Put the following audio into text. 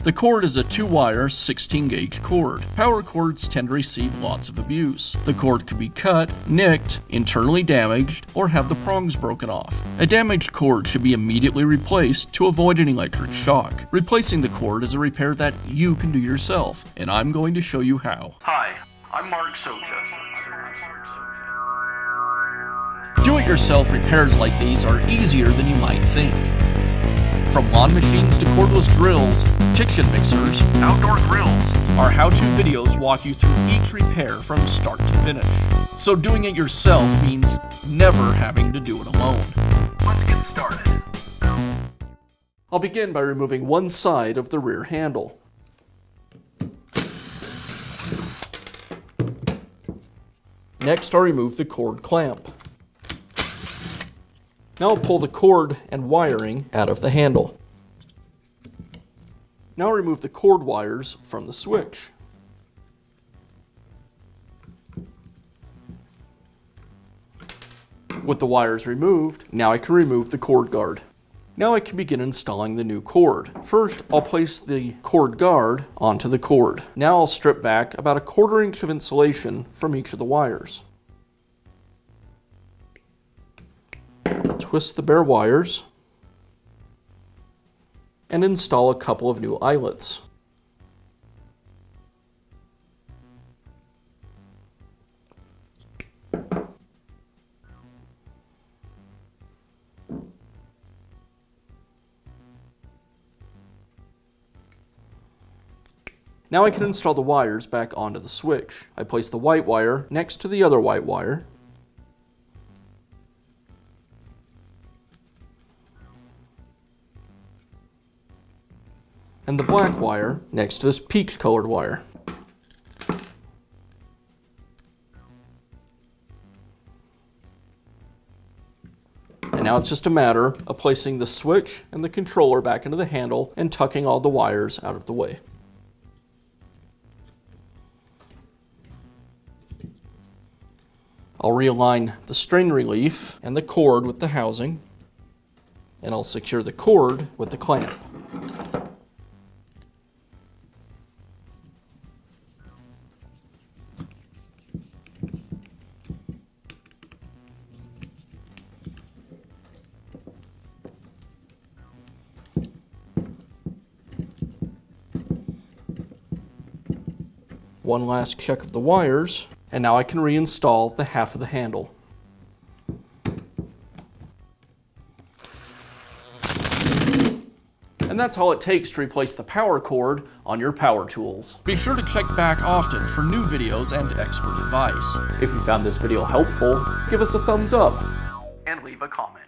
The cord is a 2-wire, 16-gauge cord. Power cords tend to receive lots of abuse. The cord can be cut, nicked, internally damaged, or have the prongs broken off. A damaged cord should be immediately replaced to avoid an electric shock. Replacing the cord is a repair that you can do yourself, and I'm going to show you how. Hi, I'm Mark Socha. Do-it-yourself repairs like these are easier than you might think. From lawn machines to cordless drills, kitchen mixers, Outdoor grills. our how-to videos walk you through each repair from start to finish. So doing it yourself means never having to do it alone. Let's get started. I'll begin by removing one side of the rear handle. Next, I'll remove the cord clamp. Now I'll pull the cord and wiring out of the handle. Now I'll remove the cord wires from the switch. With the wires removed, now I can remove the cord guard. Now I can begin installing the new cord. First, I'll place the cord guard onto the cord. Now I'll strip back about 1/4 inch of insulation from each of the wires. Twist the bare wires and install a couple of new eyelets. Now I can install the wires back onto the switch. I place the white wire next to the other white wire. And the black wire next to this peach colored wire. And now it's just a matter of placing the switch and the controller back into the handle and tucking all the wires out of the way. I'll realign the strain relief and the cord with the housing, and I'll secure the cord with the clamp. One last check of the wires, and now I can reinstall the half of the handle. And that's all it takes to replace the power cord on your power tools. Be sure to check back often for new videos and expert advice. If you found this video helpful, give us a thumbs up And leave a comment.